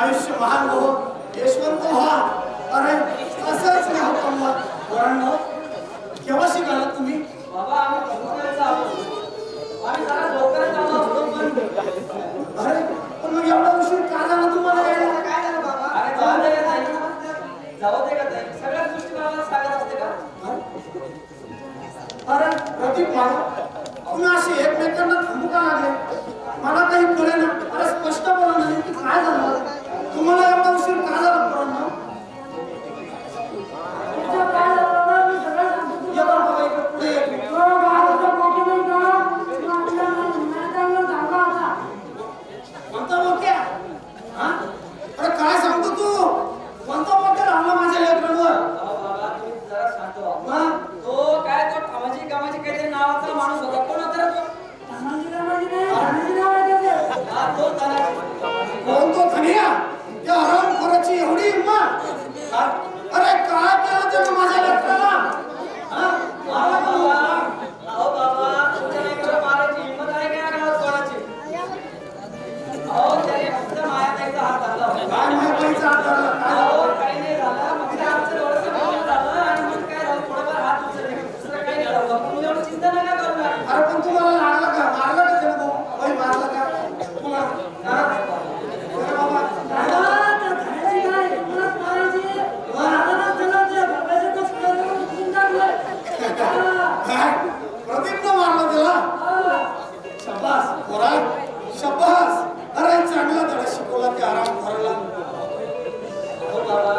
आयुष्य महान हो, यशवंत व्हा. अरे असंच नाही होतं मग. वरांनो, केव्हा शिकाला तुम्ही? बाबा आम्ही कबुतराचा आहोत. आम्ही जरा लवकरच आलो असतो पण अरे पण मग एवढा उशीर का झाला तुम्हाला यायला? काय झालं बाबा? अरे जाऊ दे का ताई? सगळ्या गोष्टी मला सांगत असते का? अरे प्रदीप भाऊ, तुम्ही असे एकमेकांना थांबू का लागले? मला काही कळेना. अरे स्पष्ट बोला ना, की काय झालं? तुम्हाला एवढा उशीर का झाला पोरांनो? काय झालं ना, मी सगळं सांगतो ये बरं बाबा, इकडे पुढे ये. कोणता बोक्या? हा? अरे काय सांगतो तू? कोणता बोक्या राहिला माझ्या लेकरांवर? अहो बाबा तुम्ही जरा शांत व्हा. हा? तो काय तो कामाची काहीतरी नावाचा माणूस होता. कोण होता रे तो? हा तो धनाजी. कोण तो धनिया? त्या हरामखोराची एवढी हिंमत? हा? अरे काय केलं त्यानं माझ्या लेकराला? हा? मला पण बोला. अहो बाबा तुमच्या लेकराला मारायची हिंमत आहे का या गावात कोणाची? अहो त्याने फक्त मायाताईचा हात धरला होता. काय माहितीचा हात धरला? काय झालं? अहो काही नाही झालं. फक्त आमचं थोडंसं बोलणं झालं आणि मग काय झालं थोडंफार हात उचलले. दुसरं काही नाही झालं. तुम्ही एवढं चिंता नका करू नका. अरे पण तुम्हाला लागलं का? मारलं का त्यानं भाऊ? होय, मारलं का? तुला? हा? अरे बाबा, काय? प्रदीपनं मारलं त्याला? शाबास, पोरा, शाबास. अरे चांगला धडा शिकवला त्या हरामखोराला. हो बाबा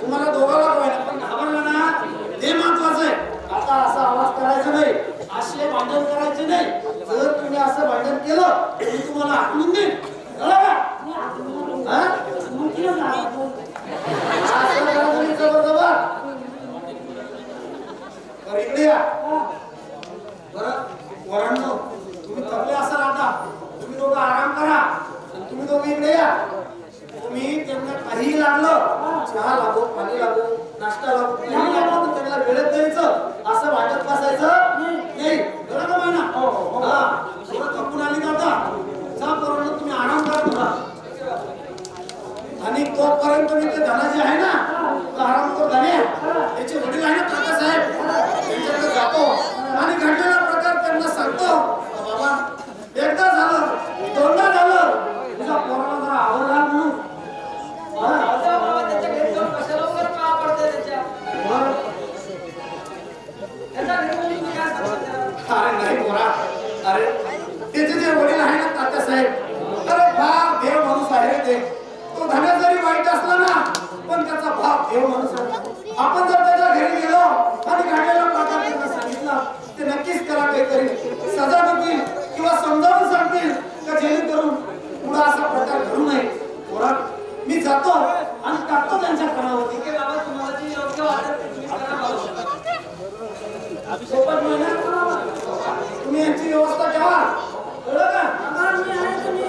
तुम्हाला दोघाला कळलं, पण घाबरलं ना, ते महत्वाचं आहे. आता असा आवाज करायचा नाही, असे भांडण करायचे नाही. जर तुम्ही असं भांडण केलं तर मी तुम्हाला हाकलून देईन. कळलं का? हा? असं करायचं नाही जबरदस्त. बरं, इकडे या. बरं, वरांनो, तुम्ही थकले असाल आता. तुम्ही दोघं आराम करा. आणि तुम्ही दोघं इकडे या. तुम्ही त्यांना काही लागलं, चहा लागो, पाणी लागो, नाश्ता लागो, काही लागलं तर त्यांना वेळेत द्यायचं. असं वाटत बसायचं नाही. बरं का महिना? हा, थोडं थकून आली ना आता. जा पोरांनो, तुम्ही आराम करा थोडा. आणि तोपर्यंत मी ते धनाजी आहे ना, तो आराम तो धन्या, त्याचे वडील आहे ना काकासाहेब, त्यांच्याकडे जातो आणि घडलेला प्रकार त्यांना सांगतो. बाबा, एकदा झालं, दोनदा झालं, तुझा पोराला जरा आवडला म्हणून. बाबा त्याच्या घरी जाऊन कशाला वगैरे पाया पडते त्याच्या? त्याच्या घरी म्हणजे तुम्ही काय सांगता? अरे नाही पोरा, अरे त्याचे जे वडील आहे ना काकासाहेब, अरे भाव देव माणूस आहे रे ते. तो धन्या जरी वाईट असला ना, पण त्याचा भाव देव माणूस आहे. आपण जर त्याच्या घरी गेलो आणि घडलेला प्रकार त्यांना सांगितला, ते नक्कीच त्याला काहीतरी सजा देतील किंवा समजावून सांगतील का जेणेकरून पुढे असा प्रकार घडू नये. पोरा, मी जातो आणि टाकतो त्यांच्या कानावरती. ठीक आहे बाबा, तुम्हाला जी योग्य वाटेल ते तुम्ही करा बाबा. सोबत महिना तुम्ही यांची व्यवस्था ठेवा. कळलं का? मी आहे तुम्ही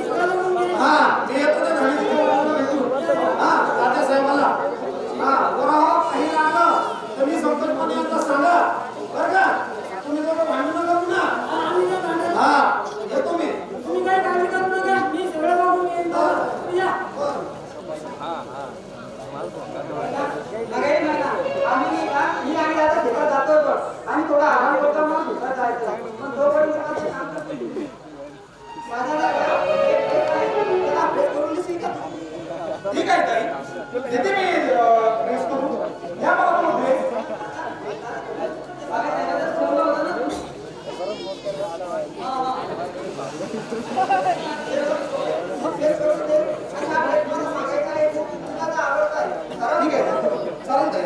ठीक आहे चालेल ताई. चालेल ताई.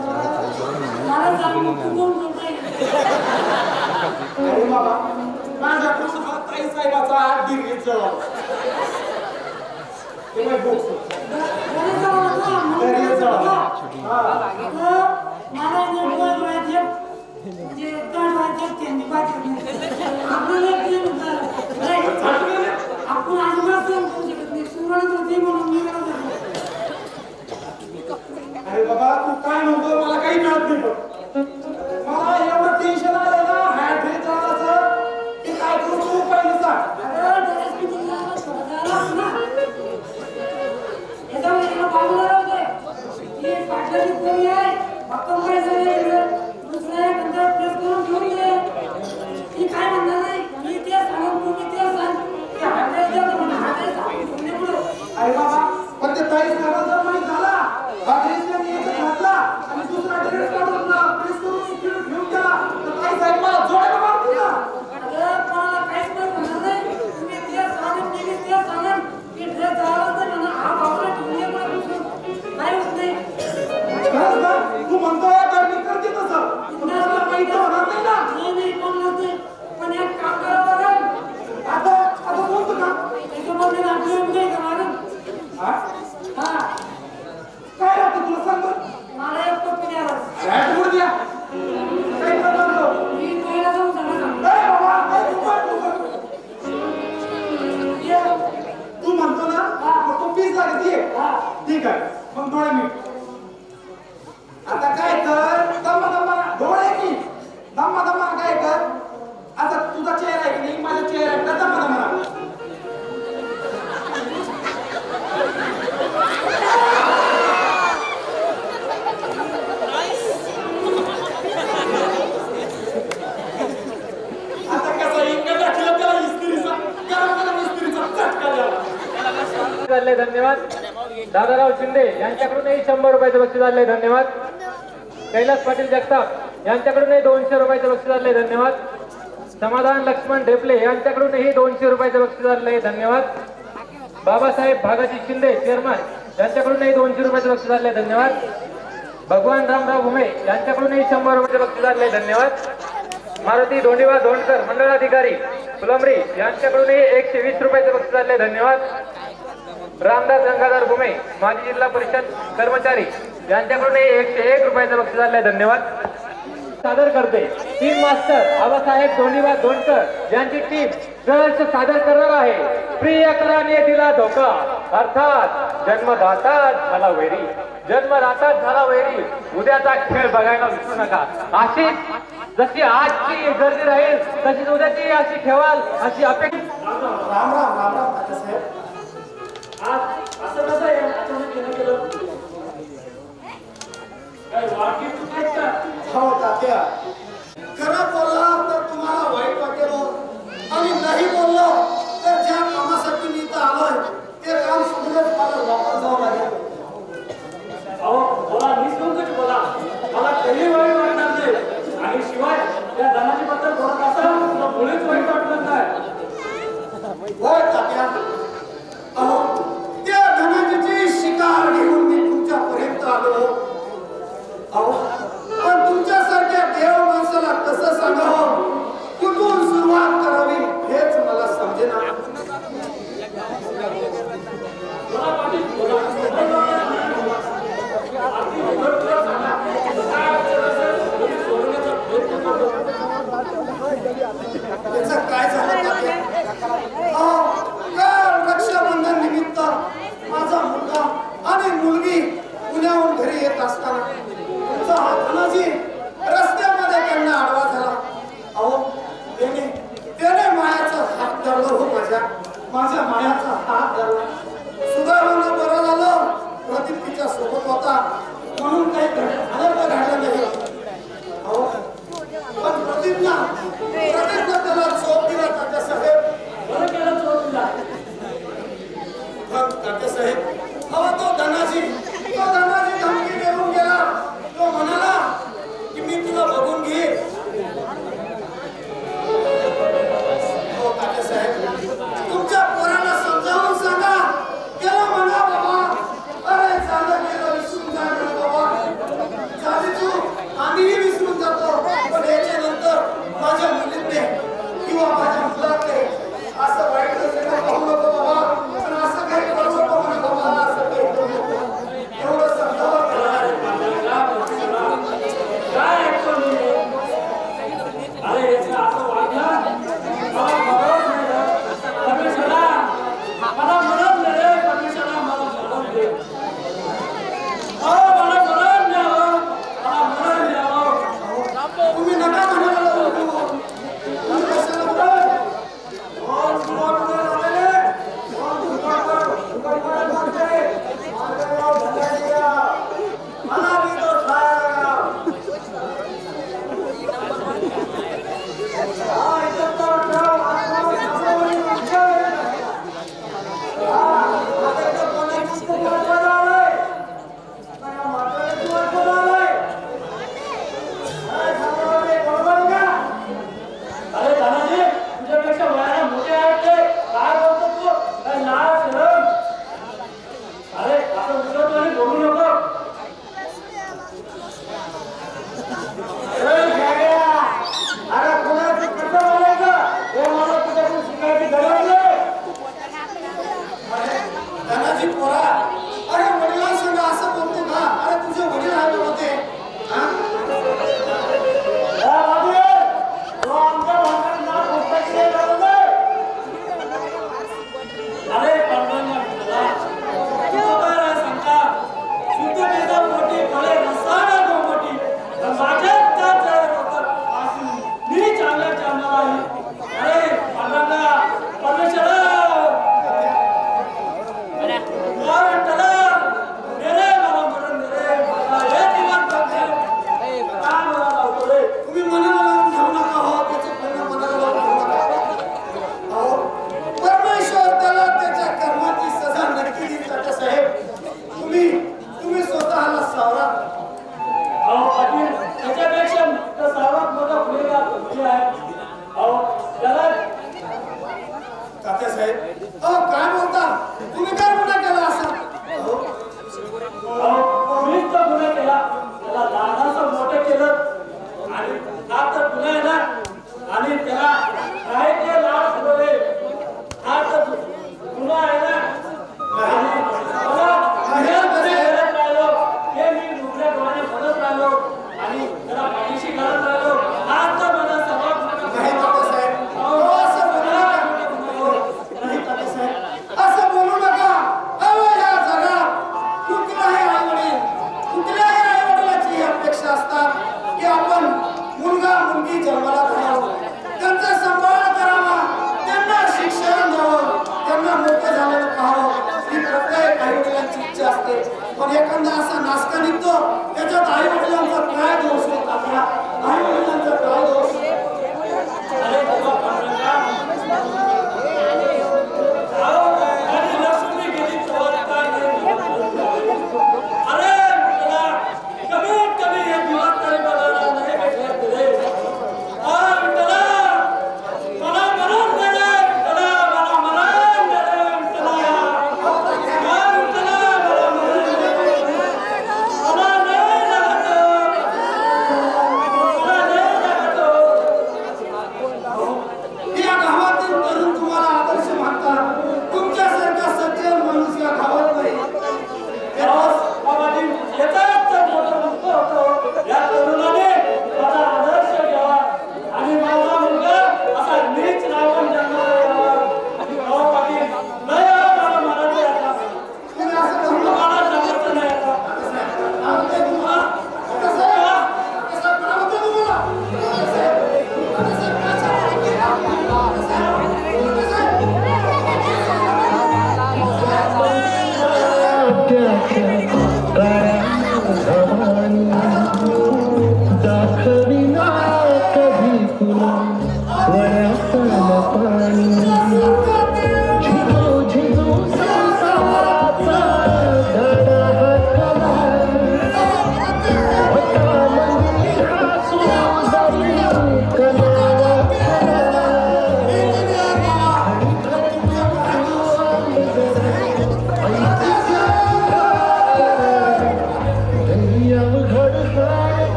मला सांग तू कोण बोलतोय? अरे बाबा माझ्याकडून हा ताई साहेबाचा हात गिरगीचा ते काय बोक्स घरी जाऊ नका, म्हणून घरी घरी जाऊ. जाऊ. हा. मला नेटवर्क व्हायचे जे कार्ड व्हायचे त्यांनी पाठवले आपल्याला क्लिअर होतं नाही. आपण अजिबात सहन करू शकत नाही. सुरुवात होती म्हणून मी करत होतो. अरे बाबा तू काय म्हणतो मला काही कळत नाही बघ. मला एवढं टेन्शन आलं ना हॅट हे असं की काय करू तू पहिलं सांग. अरे ड्रेस किती झाला स्वतःला ना याचा वेगळा बाजूला राहू दे. ही पाटलाची कमी आहे भक्कम काय झाले दुसऱ्या कंटाळ प्रेस करून घेऊन दे. ती काय म्हणणार नाही मी ते सांगून तुम्ही ते सांग की हातायचं तर म्हणून हातायचं तुम्ही पुढं. अरे बाबा पण ते ताई साहेबांचा माहित झाला हा ड्रेसला मी एकच घातला आणि दुसरा ड्रेस काढून प्रेस करून इकडे घेऊन गेला तर ताई साहेब मला जोडायला मारतील ना. अरे कोणाला काहीच पण म्हणणार नाही. तुम्ही ते सांगून नेहमी ते सांगा की ड्रेस झालाच नाही म्हणा हा बाजूला ठेवून दे मला दुसरं काही होत नाही. खरंच ना तू म्हणतोय तर मी करते तसं पण तुला माहित होणार नाही ना. नाही नाही कोण नसते पण एक काम करावं लागेल. आता आता बोलतो का त्याच्यामध्ये आपल्याला उद्या येतं मॅडम. हा हा काय राहतं तुला सांग बरं. मला एक पप्पी द्या बस. हॅट उड द्या काही करणार नको. मी पहिला जाऊन सगळं सांगतो. ए बाबा काय तू काय तू कर. ये. तू म्हणतो ना मग तू पीस लागते हा. ठीक आहे मग डोळे मी आता काय कर दम्मा दम्मा डोळे की दम्मा दम्मा काय कर आता तुझा चेहरा आहे की नाही माझा चेहरा आहे का दम्मा दम्मा आता कसं इंग्रज टाकलं त्याला इस्त्रीचा गरम इस्त्रीचा चटका द्यावा. झाले धन्यवाद. दादाराव शिंदे यांच्याकडूनही 100 रुपयाचं बक्षीस झाले धन्यवाद. कैलास पाटील जगताप यांच्याकडूनही 200 रुपयाचं बक्षीस झाले धन्यवाद. समाधान लक्ष्मण ढेपले यांच्याकडूनही 200 रुपयाचं बक्षीस झाले धन्यवाद. बाबासाहेब भागाजी शिंदे चेअरमन यांच्याकडूनही 200 रुपयाचं बक्षीस झाले धन्यवाद. भगवान रामराव भुमे यांच्याकडूनही 100 रुपयाचं बक्षीस झाले धन्यवाद. मारुती धोंडीवा धोंडकर मंडळाधिकारी फुलंब्री यांच्याकडूनही 120 रुपयाचं बक्षीस झाले धन्यवाद. रामदास गंगाधर भुमे माजी जिल्हा परिषद कर्मचारी यांच्याकडूनही 101 रुपयाचं बक्षीस झाले धन्यवाद. सादर करते टीम मास्टर आबासाहेब धोंडीवा धोंडकर यांची टीम सहर्ष सादर करणार आहे प्रियकराने दिला धोका अर्थात जन्मदाताच झाला वैरी. जन्मदाताच झाला वैरी. उद्याचा खेळ बघायला विसरू नका. अशीच जशी आजची गर्दी राहील तशीच उद्याची अशी ठेवाल अशी अपेक्षा. राम राम राम राम तात्या साहेब माझ्या मायाचा हात धरला. सुदैवानं बरं झालं प्रदीप तिच्या सोबत होता म्हणून काही अनर्थ घडला नाही. अहो, पण प्रदीपनं त्याला चोप दिला तात्यासाहेब. बरं केलं चोर तुला. मग तात्यासाहेब अहो तो धनाजी धमकी देऊन गेला. तो म्हणाला की मी तुला बघून घेईन. हो तात्यासाहेब तुमच्या पोराला समजावून सांगा. त्याला म्हणा बाबा अरे झालं गेलं विसरून जा ना बाबा. झाली चूक आम्हीही विसरून जातो. पण याच्यानंतर माझ्या मुलीतले किंवा माझ्या मुलातले असं वाईट नजरेनं पाहू नको बाबा. पण असं काही करू नको म्हणा बाबा. असं काही करू नको एवढं समजावं काय ऐकतो मी? अरे याचं असं वागणं मला बरोबर नाही रे. परमेश्वरा मला मरण दे रे. परमेश्वरा मला मरण दे. मला मरण द्यावं. मला मरण द्यावं. तुम्ही नका म्हणायला लागू. तुम्ही कशाला बोलाल? अरे धनाजी तुझ्यापेक्षा वयाने मोठे आहेत ते. काय बोलतो तू? काय लाज शरम? अरे असं उद्धट आणि बोलू नको. अरे कोणाचं कसं बोलायचं हे मला तुझ्याकडून शिकायची गरज नाही. धनाजी पोरा अरे वडिलांसंग असं बोलतो का? अरे तुझे वडील आले होते हा? तो आमच्या भागात ना पुस्तक नाही लावलं नाही. अरे पांडवांना तुला तुझं काय राह सांगता शुद्ध बेदा मोठी फळे रसाळा गोमटी माझ्यात त्या जळ होतं मी चांगल्या चालणार आहे. अरे पांडवांना परमेश्वरा तुम्ही मनाला लावून घेऊ नका. हो त्याचे परिणाम मनाला लावून घेऊ नका. अहो परमेश्वर त्याला त्याच्या कर्माची सजा नक्की देईल तात्यासाहेब. तुम्ही स्वतःला सावरा. त्याच्यापेक्षा सर्वात मोठा फुलेला आहे. त्याला तात्यासाहेब अहो काय बोलता? तुम्ही काय गुन्हा केला असा? मीच तर गुन्हा केला. त्याला लहानाचं मोठं केलं आणि हा तर गुन्हा आहे ना. आणि त्याला काय ते लाड ठरवले हा तर गुन्हा आहे ना. आणि मला घरात राहिलो हे मी दुसऱ्या डोळ्याने बघत राहिलो आणि त्याला पाठीशी घालत राहिलो. हा तर मला सर्वात नाही तात्यासाहेब अहो असं बोलू नका. नाही तात्यासाहेब असं बोलू नका. अहो या जगात कुठल्याही आईवडिलाची ही अपेक्षा असतात की आपण मुलगा मुलगी जन्माला घालावं, त्यांचा सांभाळ करावा, त्यांना शिक्षण द्यावं, त्यांना मोठं झालेलं पाहावं ही प्रत्येक आईवडिलांची इच्छा असते. पण एखादा असा नासका निघतो त्याच्यात आईवडिलांचा काय दोष होता? आपल्या आईवडिलांचा काय दोष? अरे बाबा पांडुरंगा आणि लक्ष्मी गेली चोर काय नाही. अरे तुला कमीत कमी एक दिवस तरी बघायला नाही भेटले तुले. विठ्ठला मला मरण दे रे. विठ्ठला मला मरण दे रे. विठ्ठला विठ्ठला मला मरण दे रे. मला नाही लागत. मला नाही लागत.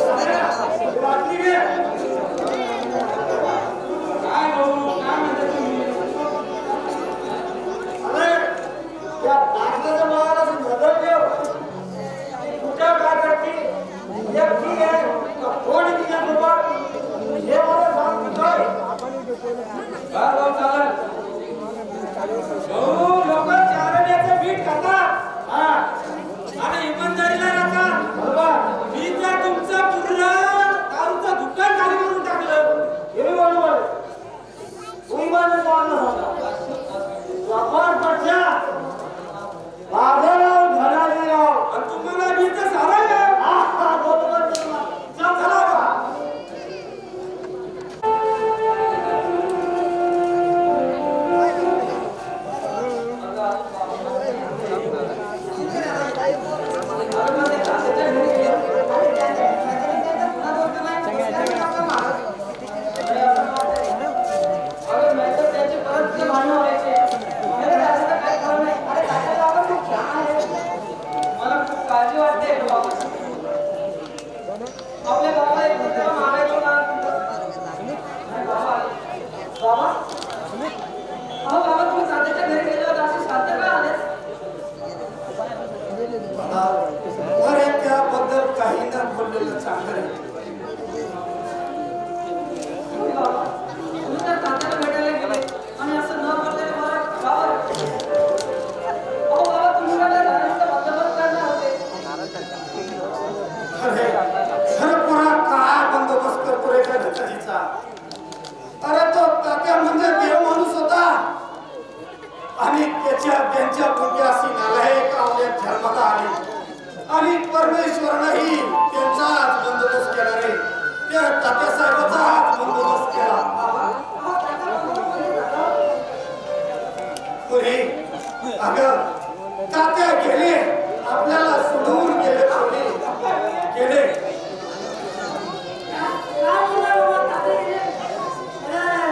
बाटली घे. काय भाऊ काय म्हणता तुम्ही अरे त्या बाटलीच्या माळाला नजर ठेव. कुठं काय करते एकटी आहे का कोण तिच्यासोबत हे मला सांग काय. काय भाऊ चालेल भाऊ लोक चारण्याचं पीठ खातात हा आणि इमानदारीला राहतात बरोबर मी तर तुमचं पूर्ण दारूचं दुकान खाली करून टाकलं हे बरोबर आहे. तुम्ही माझं बोलणं सांगा. व्यापार पडल्या बाजाराव धनाजीराव आणि तुम्हाला मी तर सारा का हा बरोबर बोलला. चला बा. मला खूप काळजी वाटते आपल्या गावाला एकदा तेव्हा मारायचो ना बाबा अहो बाबा तुम्ही तात्याच्या घरी गेल्यावर असे शांत का आले अरे त्याबद्दल काही न बोललेलं चांगलं आहे. बाबा तुम्ही तर तात्याला भेटायला गेले आणि असं न बोललेलं मला गावावर अहो बाबा तुम्ही मला जाण्याचा बंदोबस्त करणार होते अरे खरं पुरा काय बंदोबस्त करतो रे त्या धनाजीचा. अरे तो तात्या म्हणजे देव माणूस होता आणि त्यांच्या पुण्यासी नालायक आवल्यात जन्माला आले आणि परमेश्वरानंही त्यांचाच बंदोबस्त केला रे. त्या तात्या साहेबाचाच बंदोबस्त केला. पुढे अगं तात्या गेले आपल्याला सोडून गेले थोडे गेले. काय बोलला बाबा तात्या गेले? अरे,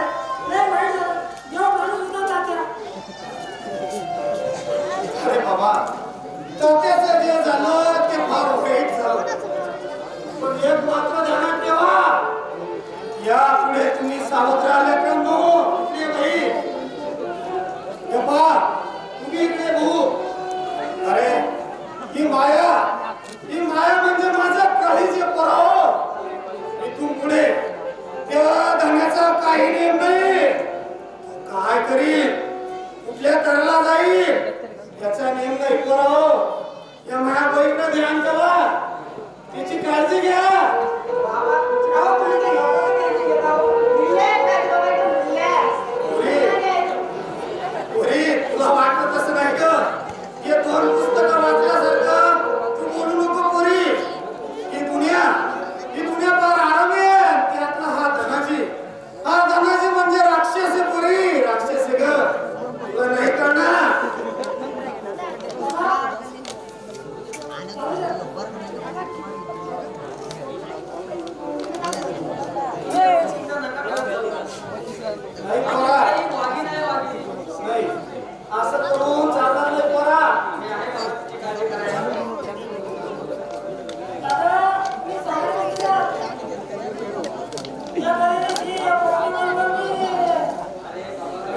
लय वाईट झालं. देव माणूस होता तात्या. अरे बाबा तात्याचं जे झालं ते फार वाईट झालं. पण एक मात्र ध्यानात ठेवा यापुढे तुम्ही सावध राहिले का नो. इकडे बाई हे पहा तुम्ही इकडे बघू. अरे ही माया म्हणजे माझं काळीचे पराव. इथून पुढे त्या धन्याचा काही नेम नाही. काय करील कुठल्या तळला जाईल याचा नेम नाही पराव. या माया बाईकडे ध्यान ठेवा तिची काळजी घ्या. पुरी तुला वाटत तसं नाही ग. हे दोन पुस्तकं वाचल्यासारखं तू बोलू नको पुरी. ही दुनिया फार आराम आहे. त्यातला हा धनाजी म्हणजे राक्षस आहे पुरी. राक्षस आहे ग. तुला नाही कळणार. नाही पोरा. नाही असं करून चालणार नाही पोरा. दादा, मी सांगितलं की त्या- त्या घरी या पोरांना मी-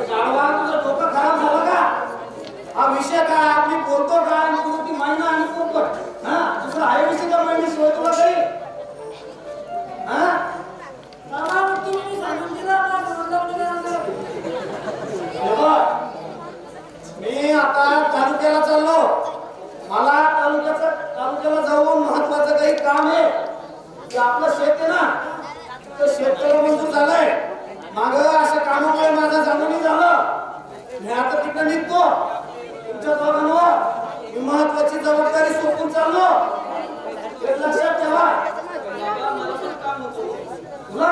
गाढवा तुझं डोकं खराब झालं का. हा विषय काय आपली बोलतो काय आणि तू ती महिना आणि पोपट. हा दुसरा आहे विषय का महिने शिवाय तुला काही. हा बाबा, मग तुम्ही मी सांगून दिलं ना, घरून लग्न करायचं. हे बघ, मी आता तालुक्याला चाललो. मला तालुक्याला जाऊन महत्वाचं काही काम आहे. ते आपलं शेत आहे ना ते शेतकरी मंजूर झालंय. माग अशा कामामुळे माझं जाणून झालं. मी आता तिकडे निघतो. तुमच्या दोघांवर मी महत्वाची जबाबदारी सोपून चाललो. हे लक्षात ठेवा. तुला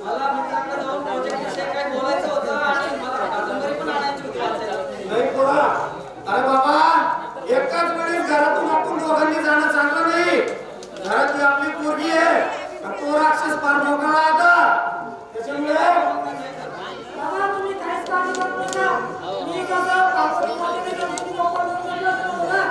मला मित्रांकडे जाऊन प्रोजेक्ट विषयी काय बोलायचं होतं आणि मला कादंबरी पण आणायची होती वाचायला. नाही पोरा. अरे बाबा एकाच वेळी घरातून आपण दोघांनी जाणं चांगलं नाही. घरातली आपली पोरगी आहे आणि तो राक्षस फार मोकळा आता. त्याच्यामुळे बाबा, तुम्ही काहीच काळजी करू नका. मी कसं पाचवी मध्ये गेलो, तुम्ही लोकांना बोललो असतो ना.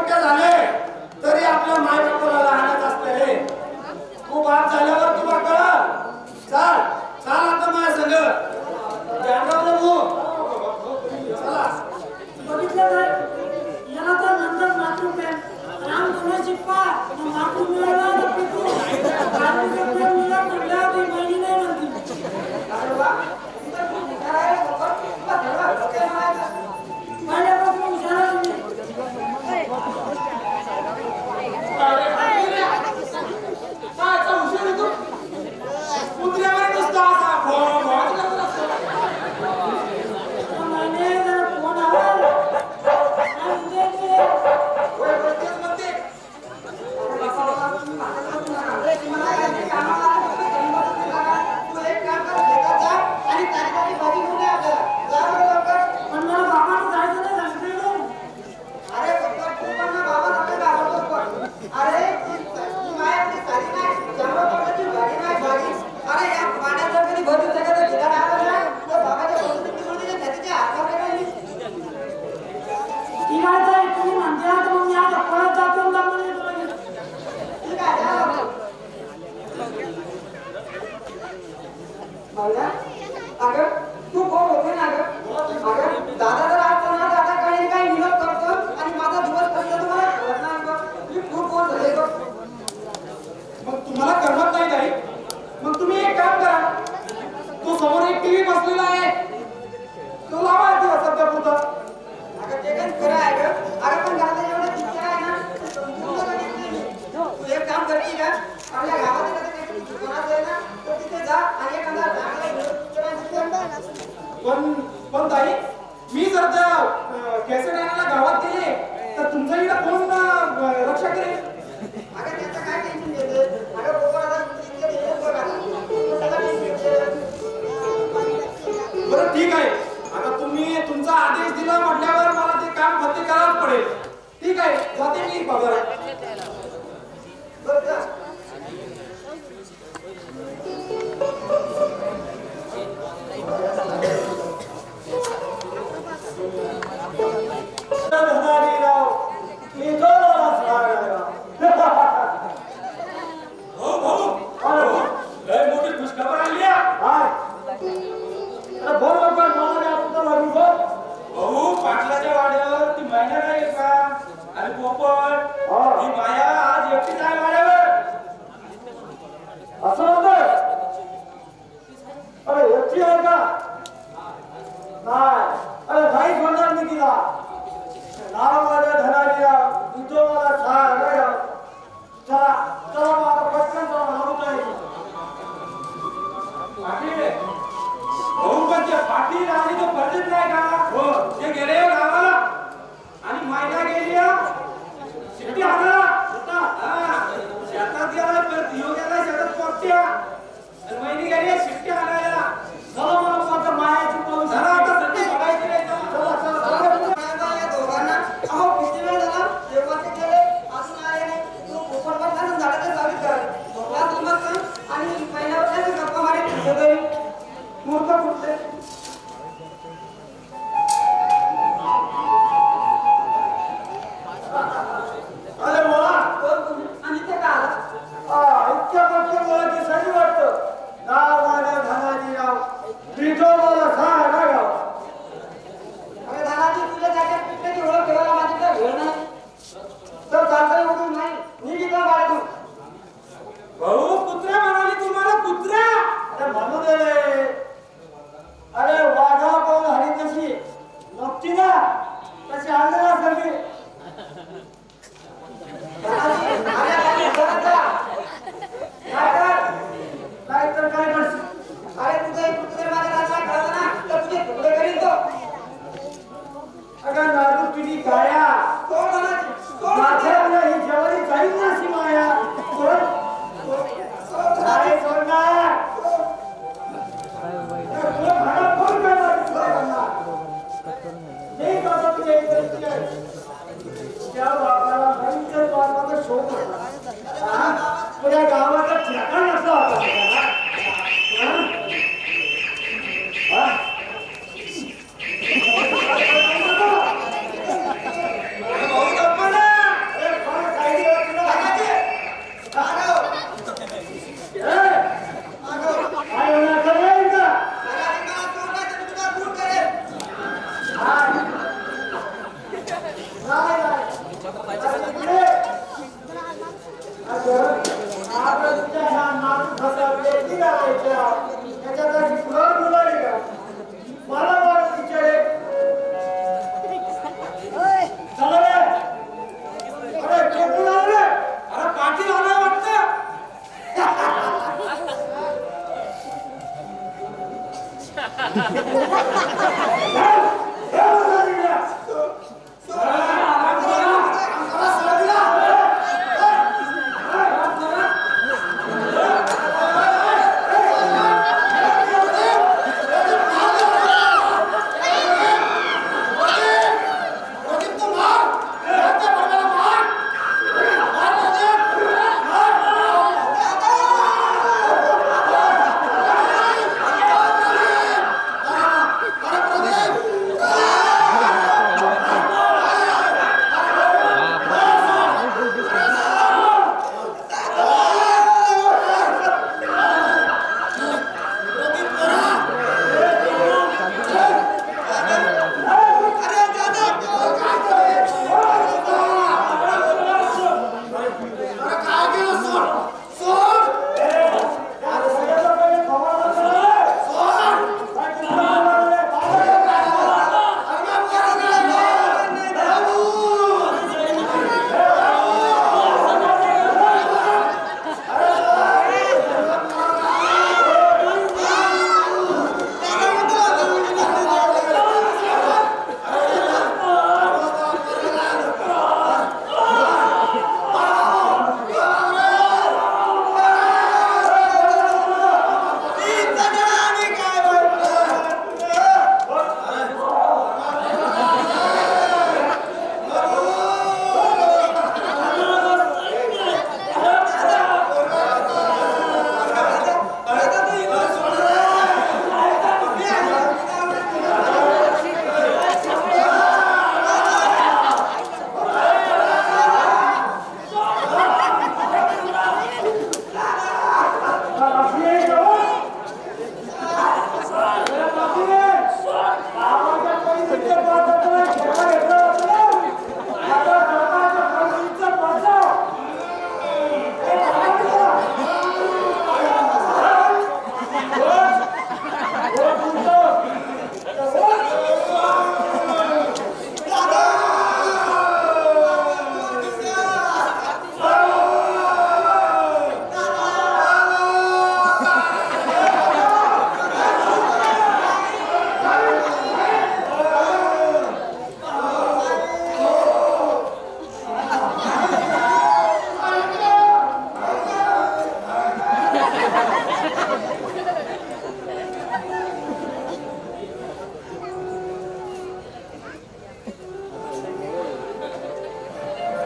मोठे झाले तरी आपल्या माय बापाला लहानच असते रे. तू बाप झाल्यावर तुला कळल. चाल चाल आता माझ्या संग जानराव तू चला. बघितलं काय याला तर नंतर मातृ प्रेम राम तुम्ही शिकवा मातृ मिळाला तर पितू मातृचं प्रेम मिळाला म्हटलं ती महिनी नाही म्हणती. अरे वा माझ्यापासून हुशार आहे तुम्ही. कुत्र्यावर नुसता असा भो भो महिने जरा फोन आला काय म्हणते ते? पण मला बाबांना जायचं नाही सांगितलं. ती काय तर तुम्ही म्हणते ना तर मग मी आता परत जातो आणि जाऊन येतो लगेच. अगं तू कोण होते ना अगं दादा जर आज ना दादा काही काही विनोद करतो आणि माझा दिवस कसं तुम्हाला कळत नाही गं. मी खूप कोण झाले गं. मग तुम्हाला करमत नाही ताई. मग तुम्ही एक काम करा. तो समोर एक टीव्ही बसलेला आहे तो लावा सध्या पुरता. अगं ते काही खरं आहे गं. अगं पण दादा एवढं पिक्चर आहे ना ते समजून सुद्धा घेत नाही. तू एक काम करते का आपल्या गावात एखादं कोणाचं आहे ना तर तिथे जा आणि एखादा चांगला पण ताई मी जर त्या कॅसेट आणायला गावात गेले तर तुमचं इकडे कोण रक्षा करेल. अगं त्याचं काय टेन्शन घ्यायचं. अगं पोपटाचा पिक्चर येतोच बघा. तो सगळं टेन्शन. बरं ठीक आहे. आता तुम्ही तुमचा आदेश दिला म्हटल्यावर मला ते काम फत्ते करावंच पडेल. ठीक आहे जाते मी बघा. बरं जा. पाटलाच्या वाड्यावर ती माया नाही का आणि पोपट ही माया आज एकटीच आहे वाड्यावर. असं म्हणतोय. अरे याची आहे का नाही. अरे नाही म्हणणार मी तिला नाव माझ्या धनाजीराव तुझं मला सांग. चला चला मग आता पटकन चला मागून नाही. पाटील भाऊ पण ते पाटील आणि तो परदेत नाही का हो ते गेले गावाला आणि मायना गेली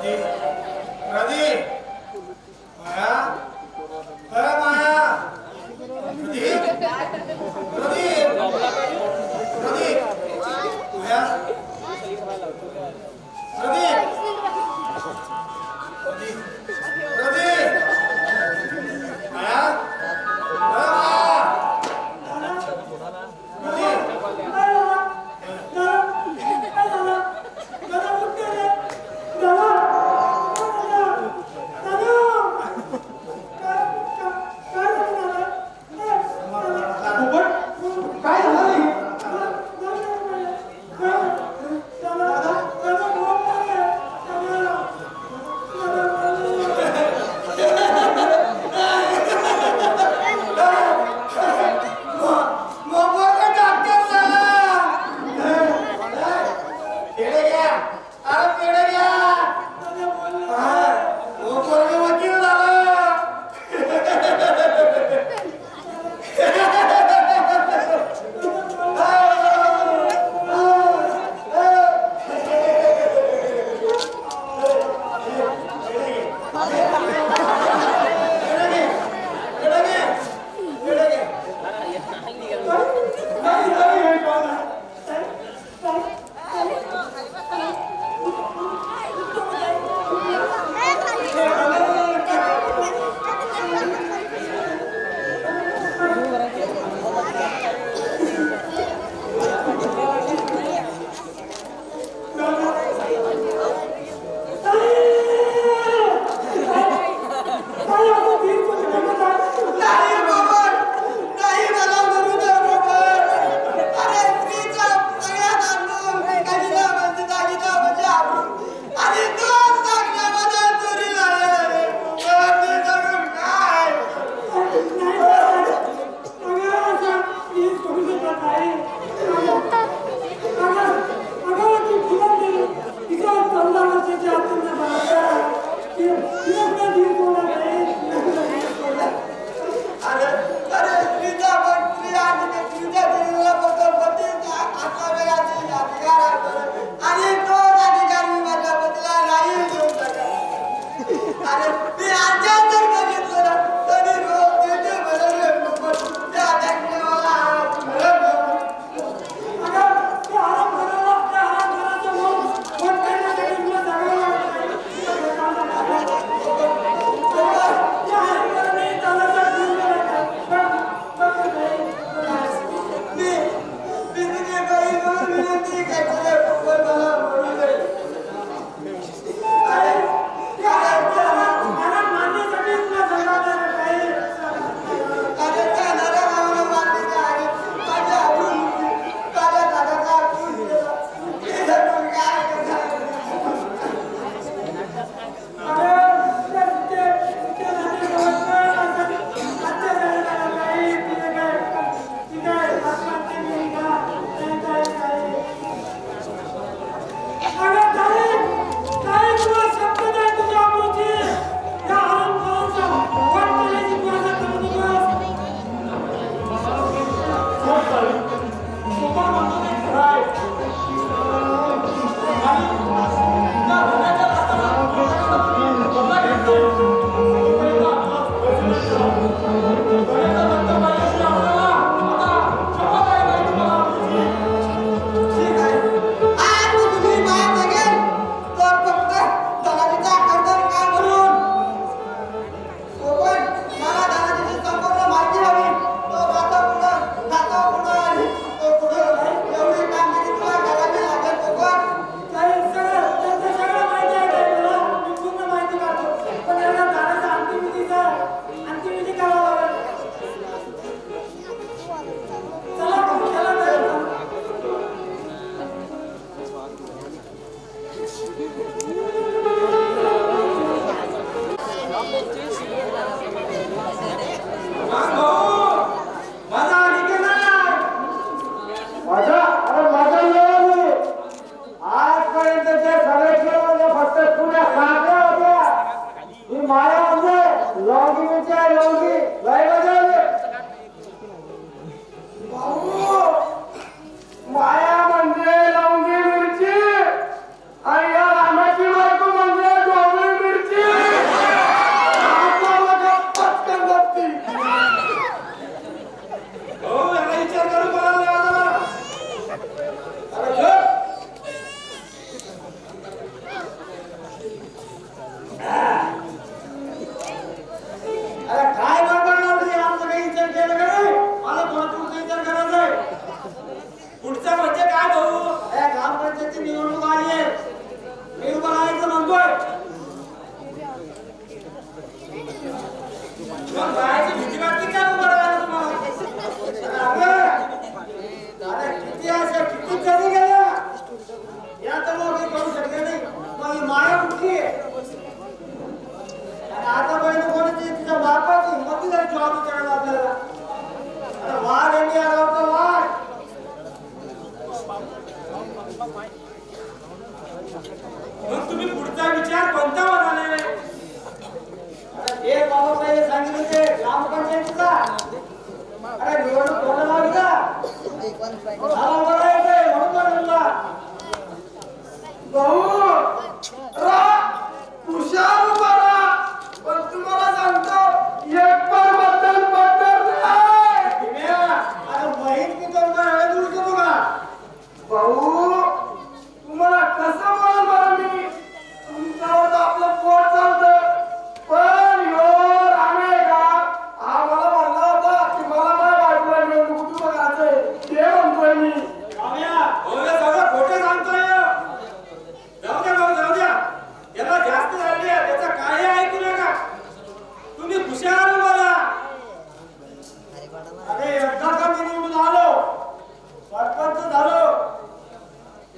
प्रदीप प्रदीप माया अरे माया प्रदीप प्रदीप प्रदीप माया प्रदीप प्रदीप माया काय झालं मला मग बाळाची भीती वाटते का उभं राहायला तुम्हाला? अरे किती अशा किती कधी गेल्या या तर मग काही करू शकले नाही मग ही माया कुठली आहे आणि आतापर्यंत कोणीची तिच्या बापाची हिंमत नाही जॉब विचारायला आपल्याला अरे वाघ यांनी आगावचा वाघ मग तुम्ही पुढचा विचार कोणता म्हणाले? अरे ते बाबा पहिले सांगितलं ते ग्रामपंचायतीचा अरे निवडणूक कोणाला लावली का मला बोलायचंय म्हणून म्हणला भाऊ हुशार उभारा पण तुम्हाला सांगतो एक पण बद्दल नाही अरे माहित मी तुम्हाला वेळ दूर करू का भाऊ तुम्हाला कसं बोलाल बरं मी तुमच्यावर आपलं पोट चालतं पण ह्यो रामेगा हा मला म्हणला होता की मला माझ्या बायकोला निवडणूक कुठं करायचंय ते म्हणतोय मी हे सगळं खोटं सांगतोय. जाऊ द्या भाऊ, जाऊ द्या. याला जास्त झाली आहे, त्याचा काही ऐकू नका. तुम्ही हुशार बोला. अरे एकदा का मी निवडून आलो सरपंच झालो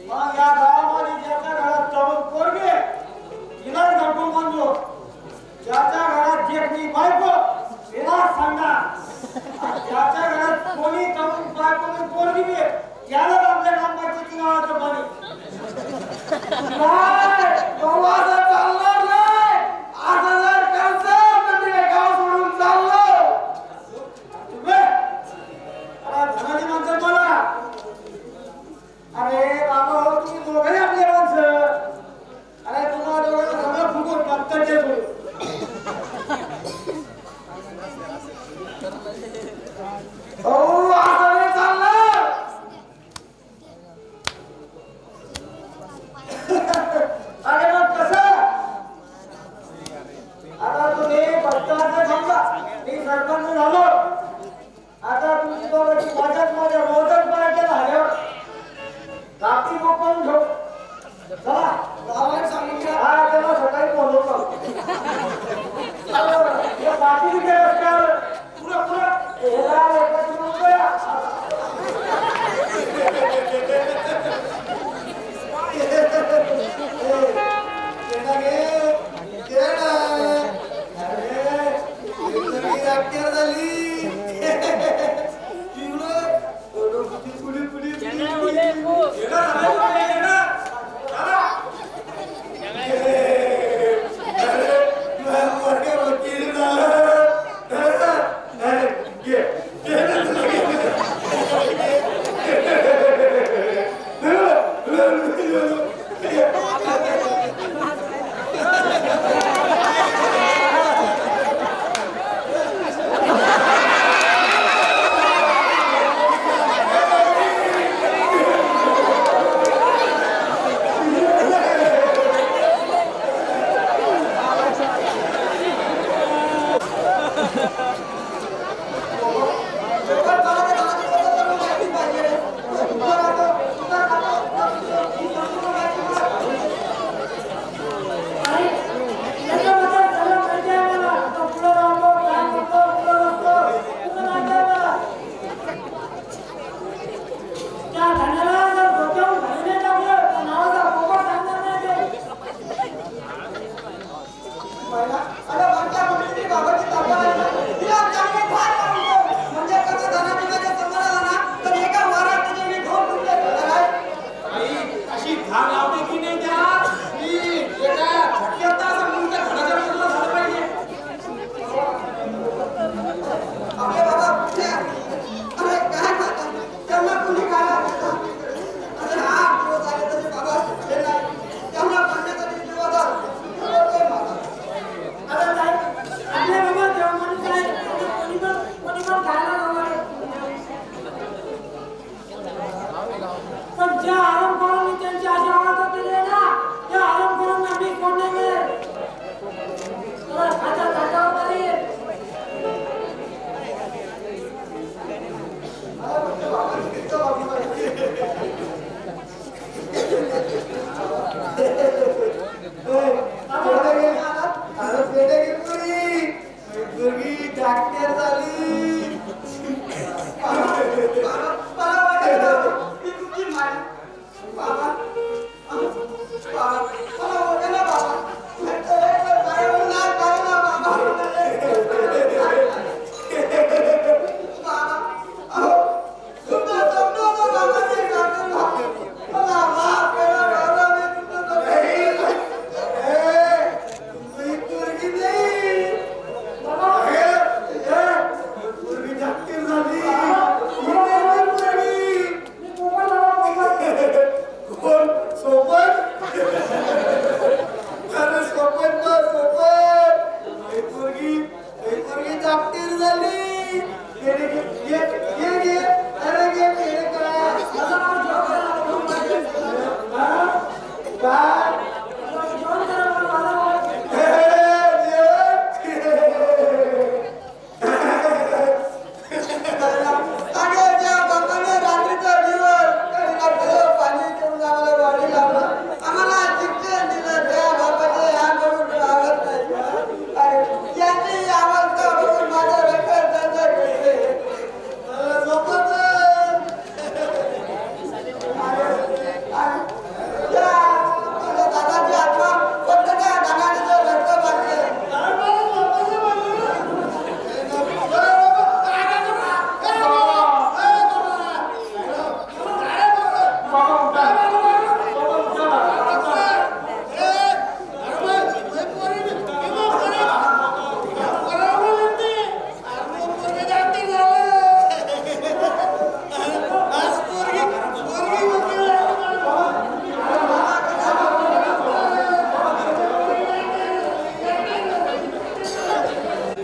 मग या गावामध्ये ज्याच्या घरात चौक पोरगे तिलाच घाटून बांधलो ज्याच्या घरात जेठली बायको तिलाच सांगा ज्याच्या घरात कोणी चौक बायको पोरगी बी त्यालाच आपल्या ग्रामपंचायती नावाचं पाणी नाही भाऊ असं चालणार नाही असं जर करतं तर मी हे गाव सोडून चाललो धनाजी माणसं बोला अरे बाबा हो तुम्ही दोघे आपले माणसं अरे तुम्हाला दोघांना सगळं फुकून पत्ताचे हो असं नाही चाललं अरे मग कसं आता तुम्ही पत्ताचं समजा मी सरपंच झालो आता तुम्ही दोघांची माझ्या रोजच पाहिजे झाल्यावर रात्री मोकळून घेऊ चला गावाला सांगितलं हा त्याला सकाळी बोलवतो बाकी किती रस्त्यावर पुढं पुढं हेला एकाची मुंबया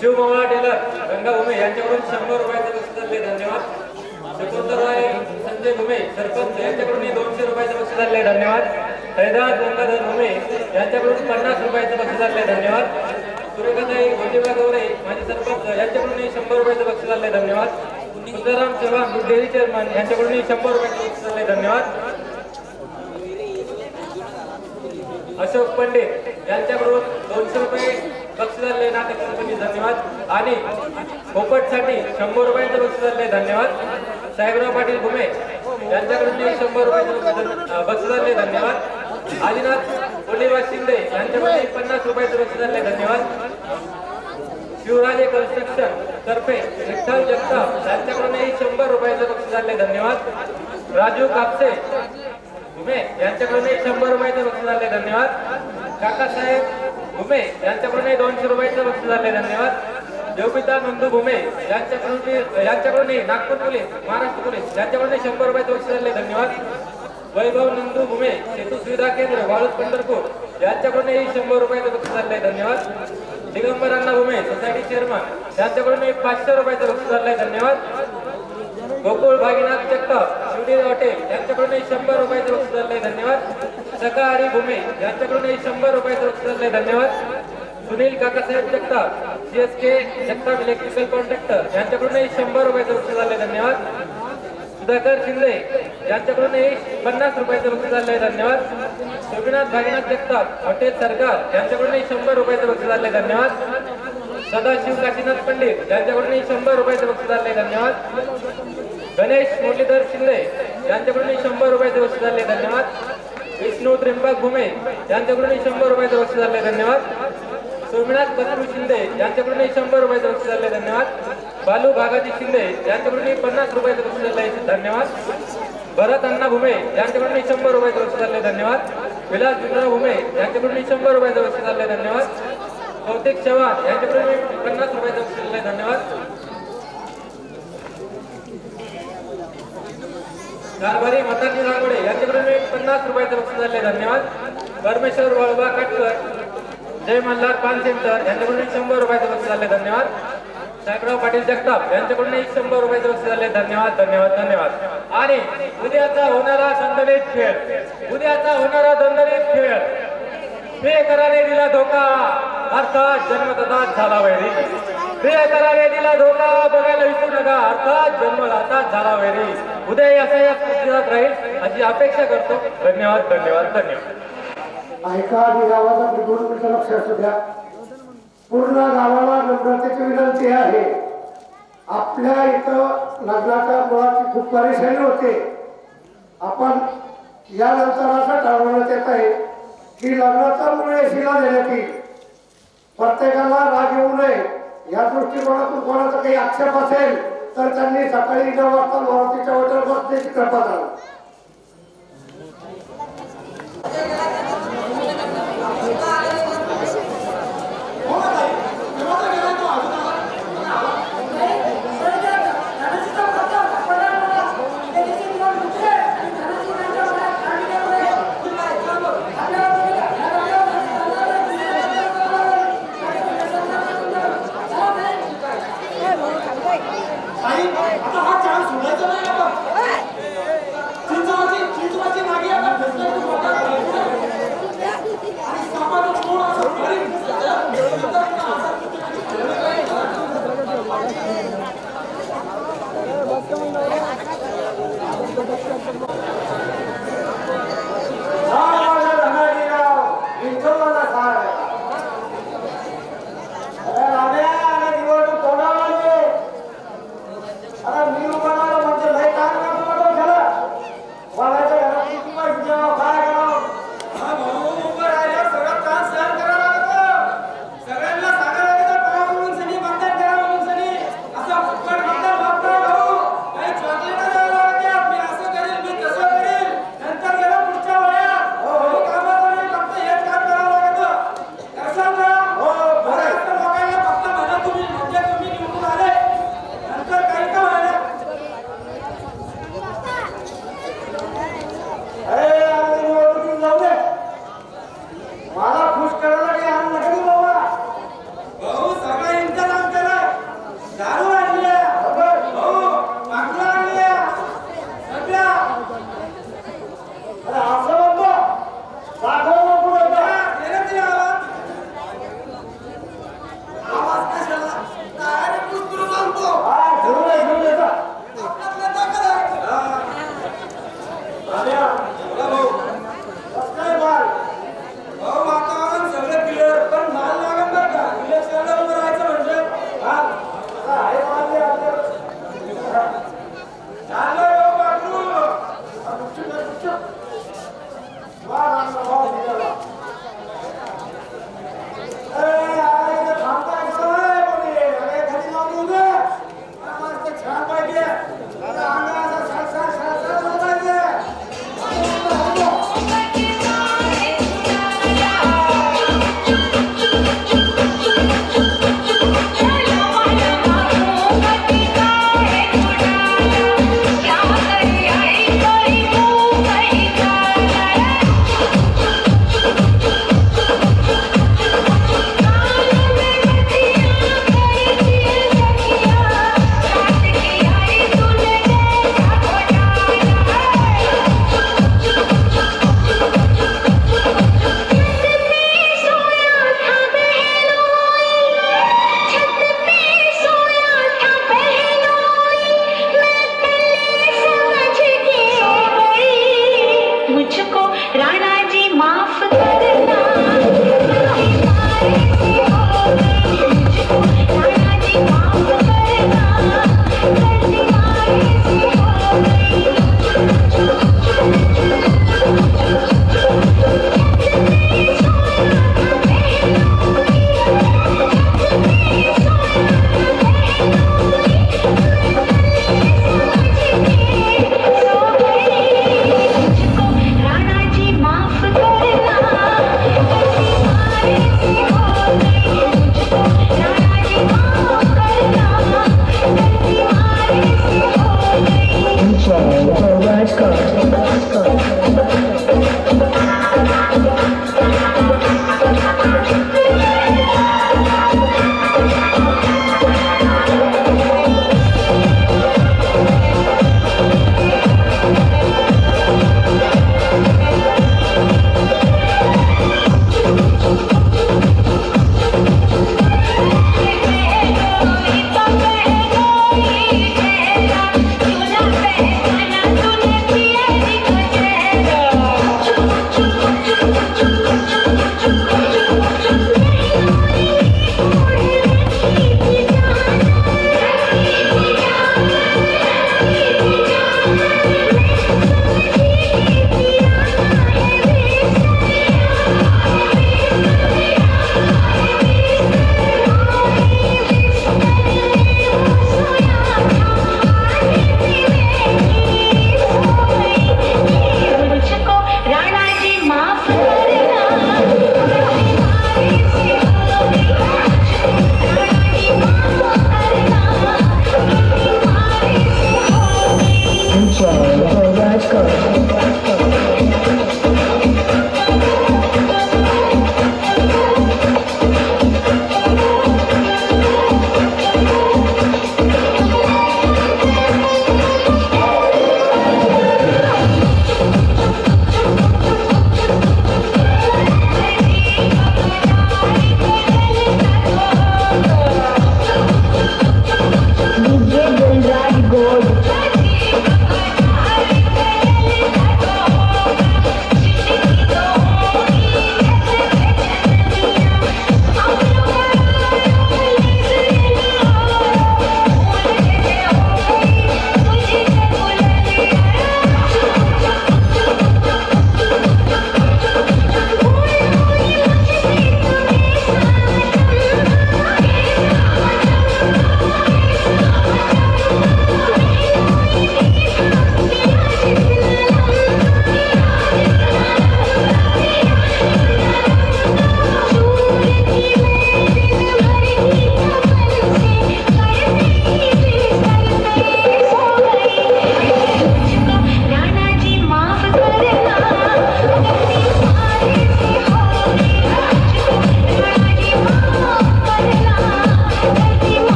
शिवमावळा टेलर गंगा भुमे यांच्याकडून 100 रुपयाचे बक्षीस झाले धन्यवाद. शकुंतलाराय संजय भुमे सरपंच यांच्याकडून 200 रुपयाचे बक्षीस झाले धन्यवाद. हैदराबाद गंगाधर भुमे यांच्याकडून 50 रुपयाचे बक्षीस झाले धन्यवाद. सुरेखाताई गोंदिबा गवरे माजी सरपंच यांच्याकडून 100 रुपयाचे बक्षीस झाले धन्यवाद. सुंदरराम चव्हाण दूध डेअरी चेअरमन यांच्याकडून 100 रुपयाचे बक्षीस झाले धन्यवाद. अशोक पंडित यांच्याकडून 200 रुपये बक्षीस झाले नाटक कंपनी धन्यवाद. आणि पोपटसाठी 100 रुपयाचे बक्षीस झाले धन्यवाद. साहेबराव पाटील भुमे यांच्याकडून 100 रुपयाचे बक्षीस झाले धन्यवाद. आदिनाथ कोलीबा शिंदे यांच्याकडून 50 रुपयाचे बक्षीस झाले धन्यवाद. शिवराजे कन्स्ट्रक्शन तर्फे विठ्ठल जगताप यांच्याकडून 100 रुपयाचे बक्षीस झाले धन्यवाद. राजू कापसे भुमे यांच्याकडून 100 रुपयाचे बक्षीस झाले धन्यवाद. काकासाहेब भुमे यांच्याकडून 200 रुपयाचे बक्षीस झाले धन्यवाद. देवपिता नंदू भुमे यांच्याकडून नागपूर पोलीस महाराष्ट्र पोलीस यांच्याकडून 100 रुपयाचे बक्षीस झाले धन्यवाद. वैभव नंदू भुमे सेतू सुविधा केंद्र वाळूज पंढरपूर यांच्याकडून 100 रुपयाचे बक्षीस झाले धन्यवाद. दिगंबर अण्णा भुमे सोसायटी चेअरमन यांच्याकडून 500 रुपयाचे बक्षीस झाले धन्यवाद. गोकुळ भागीनाथ जगताप शिवडी हॉटेल यांच्याकडून 100 रुपयाचे बक्षीस झाले धन्यवाद. सकाळी भुमे यांच्याकडून 100 रुपयाचे बक्षीस झाले धन्यवाद. Sunil Kakasaheb Jagtap CSK Jagtap electrical contractor यांच्याकडून 100 रुपयाचे बक्षीस झाले धन्यवाद. सुधाकर शिंदे यांच्याकडून 50 रुपयाचे बक्षीस झाले धन्यवाद. गोपीनाथ भागीनाथ जगताप हॉटेल सरकार यांच्याकडून 100 रुपयाचे बक्षीस झाले धन्यवाद. सदाशिव काशीनाथ पंडित यांच्याकडून 100 रुपयाचे बक्षीस झाले धन्यवाद. गणेश मुरलीधर शिंदे यांच्याकडून 100 रुपयाचे बक्षीस झाले धन्यवाद. विष्णू त्र्यंबक भुमे यांच्याकडून 100 रुपयाचे बक्षीस झाले धन्यवाद. सोमनाथ बसरू शिंदे यांच्याकडून 100 रुपयाचे बक्षीस झाले धन्यवाद. बालू भागाजी शिंदे यांच्याकडून 50 रुपयाचे बक्षीस झाले धन्यवाद. भरत अण्णा भुमे यांच्याकडून 100 रुपयाचे बक्षीस झाले धन्यवाद. विलास भीमराव भुमे यांच्याकडून 100 रुपयाचे बक्षीस झाले धन्यवाद. कौतिक चव्हाण यांच्याकडून 50 रुपयाचे बक्षीस झाले धन्यवाद. कारभारी मताजी रांगोडे यांच्याकडून 50 रुपयाचे बक्षीस झाले धन्यवाद. परमेश्वर वळवा काटकर जय मल्हार पान सेंटर यांच्याकडून 100 रुपयाचे बक्षीस झाले धन्यवाद. साहेबराव पाटील जगताप यांच्याकडून 100 रुपयाचे बक्षीस झाले धन्यवाद धन्यवाद धन्यवाद. आणि उद्याचा होणारा दणदणीत खेळ प्रियकराने दिला धोका अर्थात जन्मदाताच झाला वैरी. प्रियकराने दिला धोका बघायला विसरू नका अर्थात जन्मदाताच झाला वैरी. उद्या असा या स्थितीत राहील अशी अपेक्षा करतो. धन्यवाद धन्यवाद धन्यवाद. ऐका आणि गावाचा दोन मिनिटं लक्ष असू द्या. पूर्ण गावाला नम्रतेची विनंती आहे. आपल्या इथं लग्नाच्या मुळाची खूप परेशानी होते. आपण यानंतर असं ठरवण्यात येत आहे की लग्नाचा मुळे शिला देण्यात येईल. प्रत्येकाला राग येऊ नये या दृष्टिकोनातून कोणाचा काही आक्षेप असेल तर त्यांनी सकाळी 9 वाजता मारुतीच्या हॉटेल बसण्याची कृपा करा. आता हा चान्स सोडायचा नाही आपण. चिंचवाची नागी आता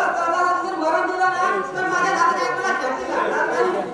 स्वतःला जर मरण दिलं ना तर माझ्या दादाच्या आत्म्याला शांती लागणार नाही.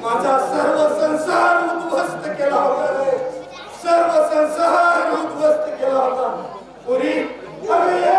माझा सर्व संसार उद्ध्वस्त केला होता रे, सर्व संसार उद्ध्वस्त केला होता. पुरी अरे ये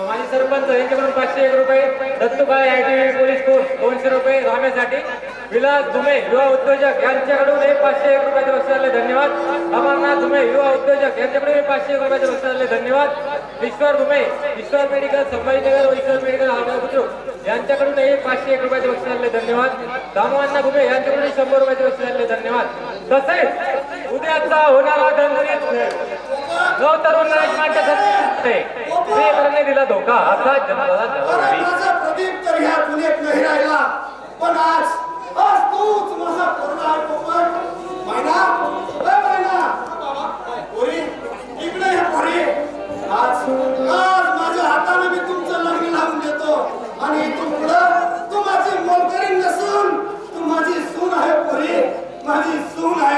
माजी सरपंच यांच्याकडून 501 रुपये, दत्तूबाई ITV पोलीस फोर्स 200 रुपये राहण्यासाठी, विलास धुमे युवा उद्योजक यांच्याकडून 501 रुपयाचे बक्षीस आले, धन्यवाद. अमरनाथ धुमे युवा उद्योजक यांच्याकडून 501 रुपयाचे बक्षीस आले, धन्यवाद. ईश्वर धुमे ईश्वर मेडिकल संभाजीनगर व ईश्वर मेडिकल हावडा बुद्रुक यांच्याकडून 501 रुपयाचे बक्षीस आले, धन्यवाद. दामोअण्णा घुमे यांच्याकडून 100 रुपयाचे बक्षीस आले, धन्यवाद. तसेच उद्याचा होणारा दणदणीत नवतरुण करणे दिला धोका असा जनाला माझा प्रदीप तर ह्या पुण्यात नाही राहिला, पण आज तूच माझा पोरगा आहे पोपट. मैना पोरी इकडे हे पोरी, आज माझ्या हाताने मी तुमचं लग्न लावून देतो आणि इथून पुढं तू माझी मोलकरीण नसून तू माझी सून आहे पोरी, माझी सून आहे.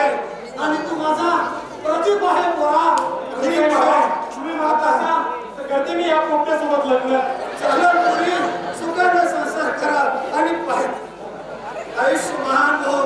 करते मी या पोपट्यासोबत लग्न. चला पुरी सुखाने संसार करा आणि आयुष्यमान हो